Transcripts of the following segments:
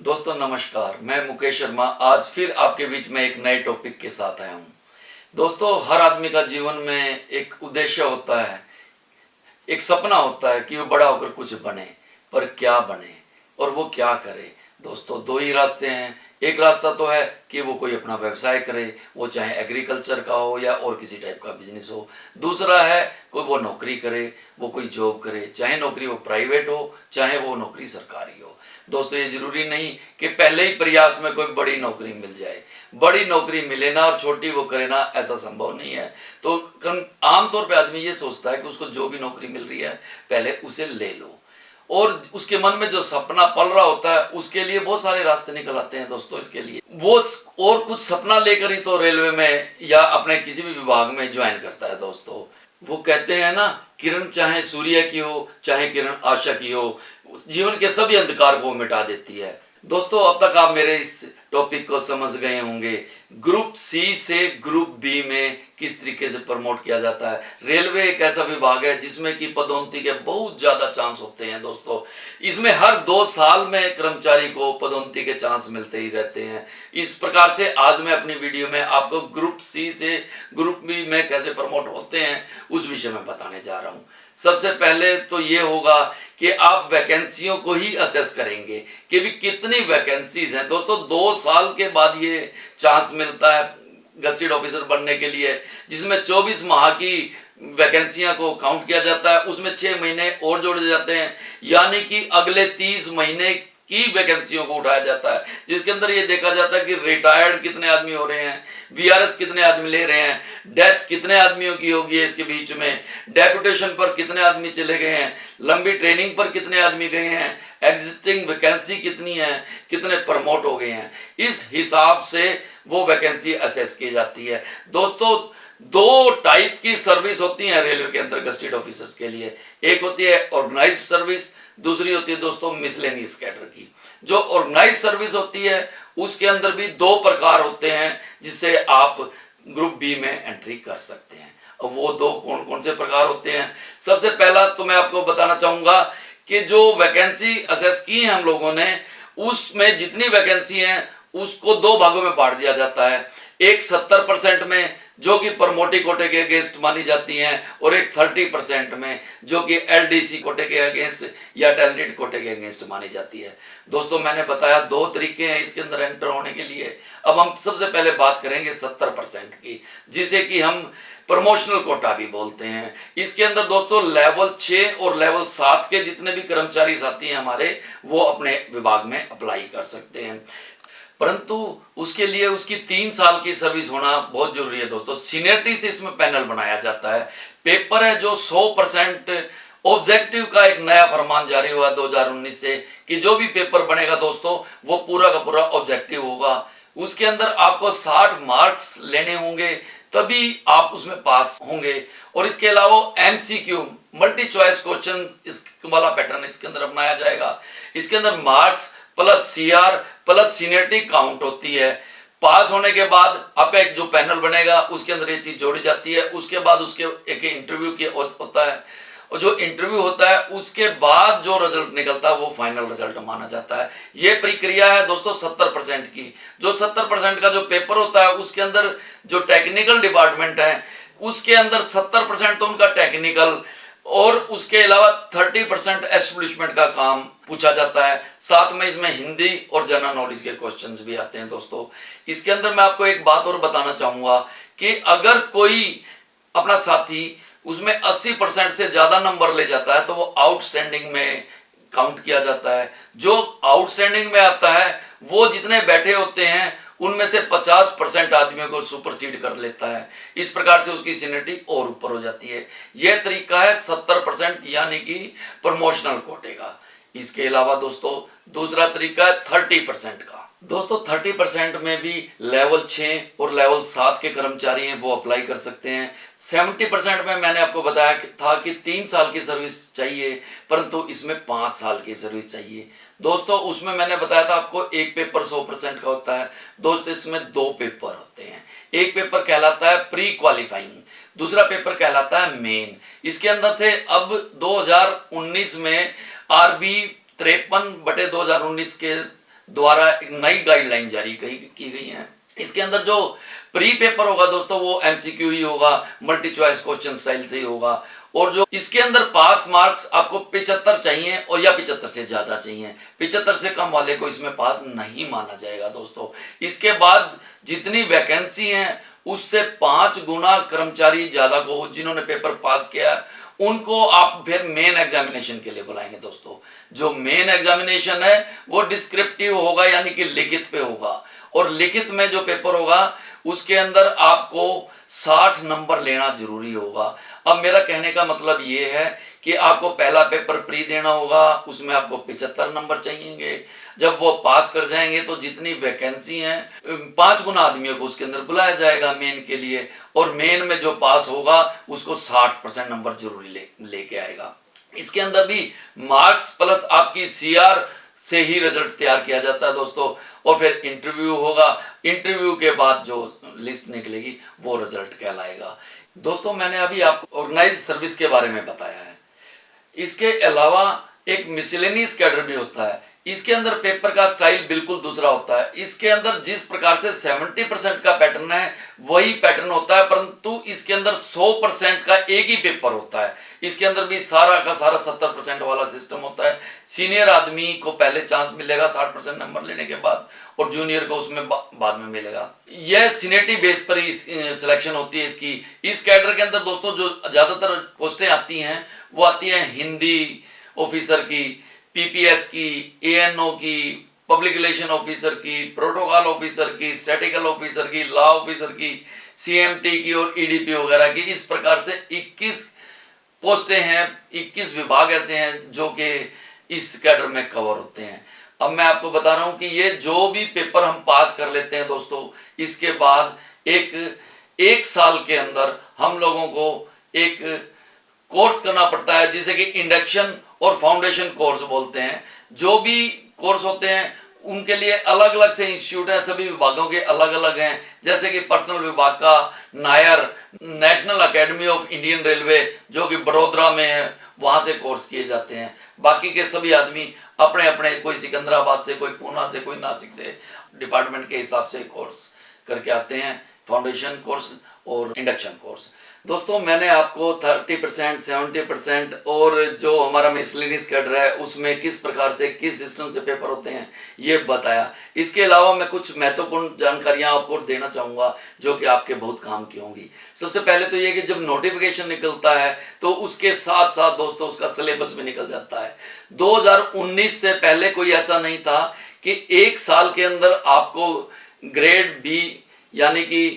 दोस्तों नमस्कार, मैं मुकेश शर्मा आज फिर आपके बीच में एक नए टॉपिक के साथ आया हूँ। दोस्तों, हर आदमी का जीवन में एक उद्देश्य होता है, एक सपना होता है कि वो बड़ा होकर कुछ बने, पर क्या बने और वो क्या करे। दोस्तों, दो ही रास्ते हैं। एक रास्ता तो है कि वो कोई अपना व्यवसाय करे, वो चाहे एग्रीकल्चर का हो या और किसी टाइप का बिजनेस हो। दूसरा है कोई वो नौकरी करे, वो कोई जॉब करे, चाहे नौकरी वो प्राइवेट हो चाहे वो नौकरी सरकारी हो। दोस्तों, ये जरूरी नहीं कि पहले ही प्रयास में कोई बड़ी नौकरी मिल जाए। बड़ी नौकरी मिले ना और छोटी वो करे ना, ऐसा संभव नहीं है। तो आमतौर पे आदमी ये सोचता है कि उसको जो भी नौकरी मिल रही है पहले उसे ले लो, और उसके मन में जो सपना पल रहा होता है उसके लिए बहुत सारे रास्ते निकल आते हैं। दोस्तों, इसके लिए वो और कुछ सपना लेकर ही तो रेलवे में या अपने किसी भी विभाग में ज्वाइन करता है। दोस्तों, वो कहते हैं ना, किरण चाहे सूर्य की हो चाहे किरण आशा की हो, जीवन के सभी अंधकार को मिटा देती है। दोस्तों, अब तक आप मेरे इस टॉपिक को समझ गए होंगे। ग्रुप सी से ग्रुप बी में किस तरीके से प्रमोट किया जाता है। रेलवे एक ऐसा विभाग है जिसमें कि पदोन्नति के बहुत ज्यादा चांस होते हैं। दोस्तों, इसमें हर 2 साल में कर्मचारी को पदोन्नति के चांस मिलते ही रहते हैं। इस प्रकार से आज मैं अपनी वीडियो में आपको ग्रुप सी से ग्रुप बी में कैसे प्रमोट होते हैं उस विषय में बताने जा रहा हूं। सबसे पहले तो ये होगा कि आप वैकेंसियों को ही असेस करेंगे कि भी कितनी वैकेंसीज हैं। दोस्तों, 2 साल के बाद ये चांस मिलता है गजेटेड ऑफिसर बनने के लिए, जिसमें 24 माह की वैकेंसियां को काउंट किया जाता है, उसमें 6 महीने और जोड़े जाते हैं, यानी कि अगले 30 महीने की वैकेंसियों को उठाया जाता है, जिसके अंदर ये देखा जाता है कि रिटायर्ड कितने आदमी हो रहे हैं, वीआरएस कितने आदमी ले रहे हैं, डेथ कितने आदमियों की होगी है इसके बीच में, डेपुटेशन पर कितने आदमी चले गए हैं, लंबी ट्रेनिंग पर कितने आदमी गए हैं, एग्जिस्टिंग वैकेंसी कितनी है, कितने प्रमोट हो गए हैं। इस हिसाब से वो वैकेंसी असेस की जाती है। दोस्तों, 2 टाइप की सर्विस होती है रेलवे के अंदर गजेटेड ऑफिसर्स के लिए। एक होती है ऑर्गेनाइज सर्विस, दूसरी होती है दोस्तों मिसलेनियस कैडर की। जो ऑर्गेनाइज सर्विस होती है उसके अंदर भी 2 प्रकार होते हैं जिससे आप ग्रुप बी में एंट्री कर सकते हैं। अब वो 2 कौन कौन से प्रकार होते हैं? सबसे पहला तो मैं आपको बताना चाहूंगा कि जो वैकेंसी असेस की है हम लोगों ने, उसमें जितनी वैकेंसी है उसको 2 भागों में बांट दिया जाता है। एक 70% में जो कि प्रमोटी कोटे के अगेंस्ट मानी जाती हैं, और एक 30% में जो कि एलडीसी कोटे के अगेंस्ट या टैलेंटेड कोटे के अगेंस्ट मानी जाती है। दोस्तों, मैंने बताया 2 तरीके हैं इसके अंदर एंटर होने के लिए। अब हम सबसे पहले बात करेंगे 70% की, जिसे कि हम प्रमोशनल कोटा भी बोलते हैं। इसके अंदर दोस्तों लेवल 6 और लेवल 7 के जितने भी कर्मचारी साथी हैं हमारे, वो अपने विभाग में अप्लाई कर सकते हैं, परंतु उसके लिए उसकी 3 साल की सर्विस होना बहुत जरूरी है। दोस्तों, सीनियरिटी से इसमें पैनल बनाया जाता है। पेपर है जो 100% ऑब्जेक्टिव का एक नया फरमान जारी हुआ 2019 से कि जो भी पेपर बनेगा दोस्तों वो पूरा का पूरा ऑब्जेक्टिव होगा। उसके अंदर आपको 60 मार्क्स लेने होंगे, तभी आप उसमें पास होंगे। और इसके अलावा एमसीक्यू मल्टी चॉइस क्वेश्चन इस वाला पैटर्न इसके अंदर अपनाया जाएगा। इसके अंदर marks plus CR plus seniority count होती है। पास होने के बाद आपका एक जो पैनल बनेगा उसके अंदर ये चीज जोड़ी जाती है। उसके बाद उसके एक इंटरव्यू किया होता है, और जो इंटरव्यू होता है उसके बाद जो रिजल्ट निकलता है वो फाइनल रिजल्ट माना जाता है। ये प्रक्रिया है दोस्तों 70% की। जो 70% का जो पेपर होता है उसके अंदर जो टेक्निकल डिपार्टमेंट है उसके अंदर 70% तो उनका टेक्निकल, और उसके अलावा 30% एस्टेब्लिशमेंट का काम पूछा जाता है। साथ में इसमें हिंदी और जनरल नॉलेज के क्वेश्चंस भी आते हैं। दोस्तों, इसके अंदर मैं आपको एक बात और बताना चाहूंगा कि अगर कोई अपना साथी उसमें 80% से ज्यादा नंबर ले जाता है तो वो आउटस्टैंडिंग में काउंट किया जाता है। जो आउटस्टैंडिंग में आता है वो जितने बैठे होते हैं उनमें से 50% आदमियों को सुपरसीड कर लेता है। इस प्रकार से उसकी सीनियरिटी और ऊपर हो जाती है। यह तरीका है 70% यानी कि प्रमोशनल कोटे का। इसके अलावा दोस्तों दूसरा तरीका है 30% का। दोस्तों, 30% में भी लेवल 6 और लेवल 7 के कर्मचारी हैं वो अप्लाई कर सकते हैं। 70% में मैंने आपको बताया था कि 3 साल की सर्विस चाहिए, परंतु इसमें 5 साल की सर्विस चाहिए। दोस्तों, उसमें मैंने बताया था आपको एक पेपर 100% का होता है। दोस्तों, इसमें 2 पेपर होते हैं। एक पेपर कहलाता है प्री क्वालिफाइंग, दूसरा पेपर कहलाता है मेन। इसके अंदर से अब 2019 में आरबी 53/2019 के द्वारा एक नई गाइडलाइन जारी की गई है। इसके अंदर जो प्री पेपर होगा दोस्तों वो एमसीक्यू ही होगा, मल्टी चॉइस क्वेश्चन स्टाइल से ही होगा। और जो इसके अंदर पास मार्क्स आपको 75 चाहिए और या 75 से ज्यादा चाहिए, 75 से कम वाले को इसमें पास नहीं माना जाएगा दोस्तों। इसके बाद जितनी वैकेंसी है उससे 5 गुना कर्मचारी ज्यादा को जिन्होंने पेपर पास किया उनको आप फिर मेन एग्जामिनेशन के लिए बुलाएंगे दोस्तों। जो मेन एग्जामिनेशन है वो डिस्क्रिप्टिव होगा, यानी कि लिखित पे होगा। और लिखित में जो पेपर होगा उसके अंदर आपको 60 नंबर लेना जरूरी होगा। अब मेरा कहने का मतलब ये है कि आपको पहला पेपर प्री देना होगा, उसमें आपको 75 नंबर चाहिए। जब वो पास कर जाएंगे तो जितनी वैकेंसी हैं 5 गुना आदमियों को उसके अंदर बुलाया जाएगा मेन के लिए। और मेन में जो पास होगा उसको 60% नंबर जरूरी लेके आएगा। इसके अंदर भी मार्क्स प्लस आपकी सीआर से ही रिजल्ट तैयार किया जाता है दोस्तों। और फिर इंटरव्यू होगा, इंटरव्यू के बाद जो लिस्ट निकलेगी वो रिजल्ट कहलाएगा। दोस्तों मैंने अभी आपको ऑर्गेनाइज सर्विस के बारे में बताया है। इसके अलावा एक मिसलेनियस कैडर भी होता है। इसके अंदर पेपर का स्टाइल बिल्कुल दूसरा होता है। इसके अंदर जिस प्रकार से 70% का पैटर्न है वही पैटर्न होता है, परंतु इसके अंदर 100% का एक ही पेपर होता है। इसके अंदर भी सारा का सारा 70% वाला सिस्टम होता है। सीनियर आदमी को पहले चांस मिलेगा 60% नंबर लेने के बाद, और जूनियर को उसमें बाद में मिलेगा। यह सीनियरिटी बेस पर ही सिलेक्शन होती है इसकी। इस कैडर के अंदर दोस्तों जो ज्यादातर पोस्टें आती हैं वो आती हैं हिंदी ऑफिसर की, पीपीएस की, एएनओ की, पब्लिक रिलेशन ऑफिसर की, प्रोटोकॉल ऑफिसर की, स्टैटिकल ऑफिसर की, लॉ ऑफिसर की, सीएमटी की और ईडीपी वगैरह की। इस प्रकार से 21 पोस्टें हैं, 21 विभाग ऐसे हैं जो कि इस कैडर में कवर होते हैं। अब मैं आपको बता रहा हूं कि ये जो भी पेपर हम पास कर लेते हैं दोस्तों, इसके बाद एक साल के अंदर हम लोगों को एक कोर्स करना पड़ता है जिसे कि इंडक्शन और फाउंडेशन कोर्स बोलते हैं। जो भी कोर्स होते हैं उनके लिए अलग अलग से इंस्टीट्यूट है, सभी विभागों के अलग अलग हैं। जैसे कि पर्सनल विभाग का Nair national academy of Indian railway जो कि बड़ोदरा में है, वहां से कोर्स किए जाते हैं। बाकी के सभी आदमी अपने अपने, कोई सिकंदराबाद से, कोई पूना से, कोई नासिक से, डिपार्टमेंट के हिसाब से कोर्स करके आते हैं, फाउंडेशन कोर्स और इंडक्शन कोर्स। दोस्तों मैंने आपको 30%, 70% और जो हमारा मिसलेनियस कैडर है उसमें किस प्रकार से, किस सिस्टम से पेपर होते हैं ये बताया। इसके अलावा मैं कुछ महत्वपूर्ण जानकारियां आपको देना चाहूँगा जो कि आपके बहुत काम की होंगी। सबसे पहले तो ये कि जब नोटिफिकेशन निकलता है तो उसके साथ साथ दोस्तों उसका सिलेबस भी निकल जाता है। 2019 से पहले कोई ऐसा नहीं था कि 1 साल के अंदर आपको ग्रेड बी यानी कि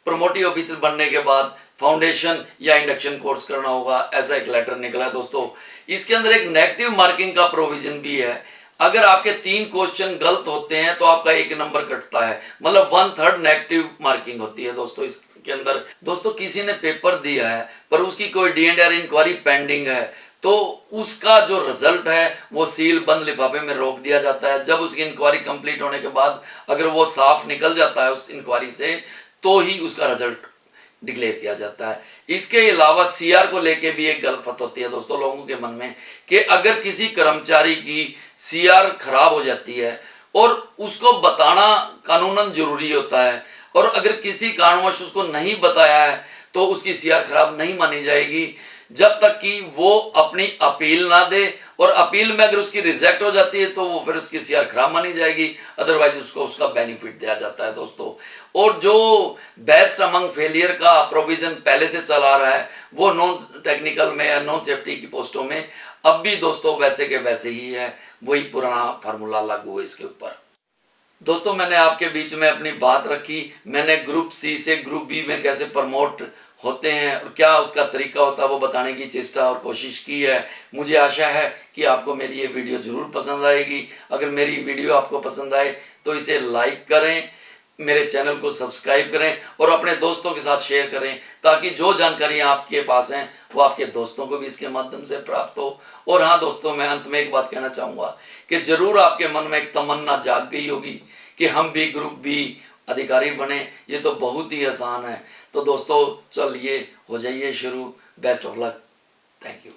प्रमोटिव ऑफिसर बनने के बाद फाउंडेशन या इंडक्शन कोर्स करना होगा, ऐसा एक लेटर निकला है दोस्तों। इसके अंदर एक नेगेटिव मार्किंग का प्रोविजन भी है। अगर आपके 3 क्वेश्चन गलत होते हैं तो आपका 1 नंबर कटता है, मतलब 1/3 नेगेटिव मार्किंग होती है दोस्तों इसके अंदर। दोस्तों किसी ने पेपर दिया है पर उसकी कोई D&R इंक्वायरी पेंडिंग है तो उसका जो रिजल्ट है वो सील बंद लिफाफे में रोक दिया जाता है। जब उसकी इंक्वायरी कंप्लीट होने के बाद अगर वो साफ निकल जाता है उस इंक्वायरी से तो ही उसका रिजल्ट डिक्लेयर किया जाता है। इसके अलावा सीआर को लेके भी एक गलत होती है दोस्तों लोगों के मन में कि अगर किसी कर्मचारी की सीआर खराब हो जाती है और उसको बताना कानूनन जरूरी होता है, और अगर किसी कारणवश उसको नहीं बताया है तो उसकी सीआर खराब नहीं मानी जाएगी जब तक कि वो अपनी अपील ना दे। और अपील में अगर उसकी रिजेक्ट हो जाती है तो वो फिर उसकी सीआर खराब मानी जाएगी, अदरवाइज उसको उसका बेनिफिट दिया जाता है दोस्तों। और जो बेस्ट अमंग फेलियर का प्रोविजन पहले से चला रहा है वो नॉन टेक्निकल में या नॉन सेफ्टी की पोस्टों में अब भी दोस्तों वैसे के वैसे ही है, वही पुराना फार्मूला लागू है इसके ऊपर। दोस्तों मैंने आपके बीच में अपनी बात रखी, मैंने ग्रुप सी से ग्रुप बी में कैसे प्रमोट होते हैं और क्या उसका तरीका होता है वो बताने की चेष्टा और कोशिश की है। मुझे आशा है कि आपको मेरी ये वीडियो ज़रूर पसंद आएगी। अगर मेरी वीडियो आपको पसंद आए तो इसे लाइक करें, मेरे चैनल को सब्सक्राइब करें और अपने दोस्तों के साथ शेयर करें ताकि जो जानकारियाँ आपके पास हैं वो आपके दोस्तों को भी इसके माध्यम से प्राप्त हो। और हाँ दोस्तों, मैं अंत में एक बात कहना चाहूँगा कि ज़रूर आपके मन में एक तमन्ना जाग गई होगी कि हम भी ग्रुप बी अधिकारी बने। ये तो बहुत ही आसान है। तो दोस्तों चलिए हो जाइए शुरू। Best of luck. Thank you.